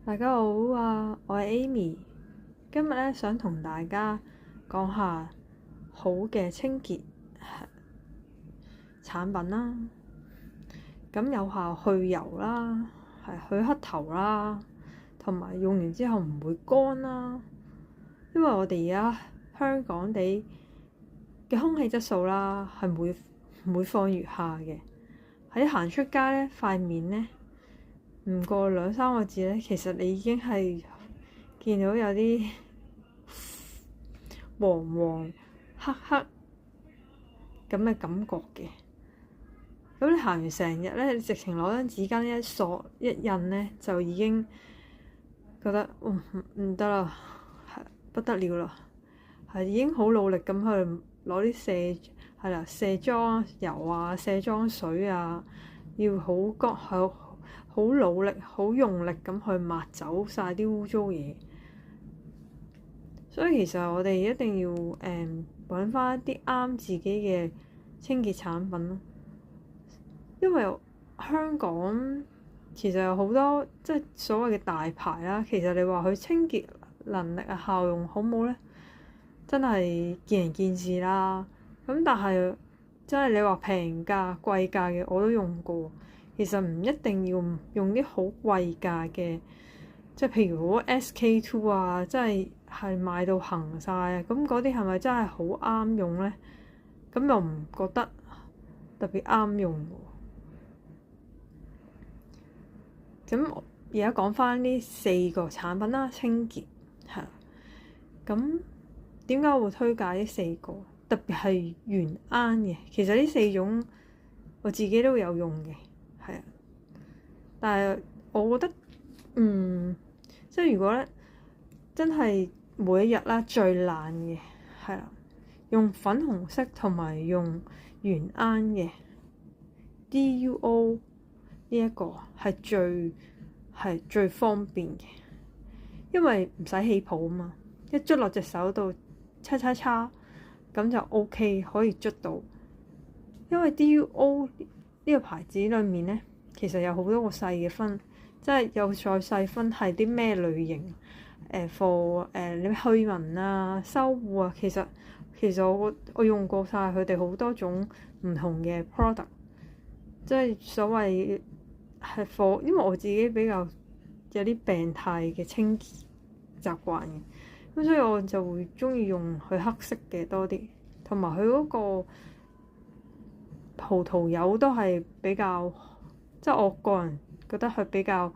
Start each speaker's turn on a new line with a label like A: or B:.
A: 大家好啊，我係 Amy，今日咧想同大家講下好嘅清潔產品啦，咁有效去油啦，去黑頭啦，同埋用完之後唔會乾啦。因為我哋而家香港地嘅空氣質素啦係每況愈下嘅，喺行出街咧塊面咧唔過2-3個字咧，其實你已經係見到有啲黃黃黑黑咁嘅感覺嘅。咁你行完成日咧，你直情攞張紙巾一索一印咧，就已經覺得唔得啦，不得了啦，係已經好努力咁去攞啲卸妝油啊、卸妝水啊，要好努力、好用力咁去抹走晒啲污糟嘢。所以其實我哋一定要揾翻一啲啱自己嘅清潔產品咯。因為香港其實有好多即係所謂嘅大牌啦，其實你話佢清潔能力啊、效用好唔好咧，真係見仁見智啦。咁但係真係你話平價、貴價嘅我都用過，其實唔一定要用啲好貴價嘅，即係譬如嗰 SK-II 啊，真係賣到行晒啊。咁嗰啲係咪真係好啱用咧？咁又唔覺得特別啱用喎。咁而家講翻呢4個產品啦，清潔係。咁點解我會推介呢4個？特別係原胺嘅，其實呢4種我自己都有用嘅，係啊。但係我覺得，即係如果咧真係每一日啦最懶嘅，係啦，用粉紅色同埋用原胺嘅 DUO 呢一個係最方便嘅，因為唔使起泡啊嘛，一捽落隻手度擦咁就 OK 可以捽到。因為 DUO 呢個牌子裏面咧，其實有好多個細嘅分，即係有再細分係啲咩類型for 你去紋啊、修護啊。其實我用過晒佢哋好多種唔同嘅 product，即係所謂係 for，因為我自己比較有啲病態嘅清潔習慣嘅。咁所以我就會中意用佢黑色嘅多啲，同埋佢嗰個葡萄柚都係比較，即係我個人覺得佢比較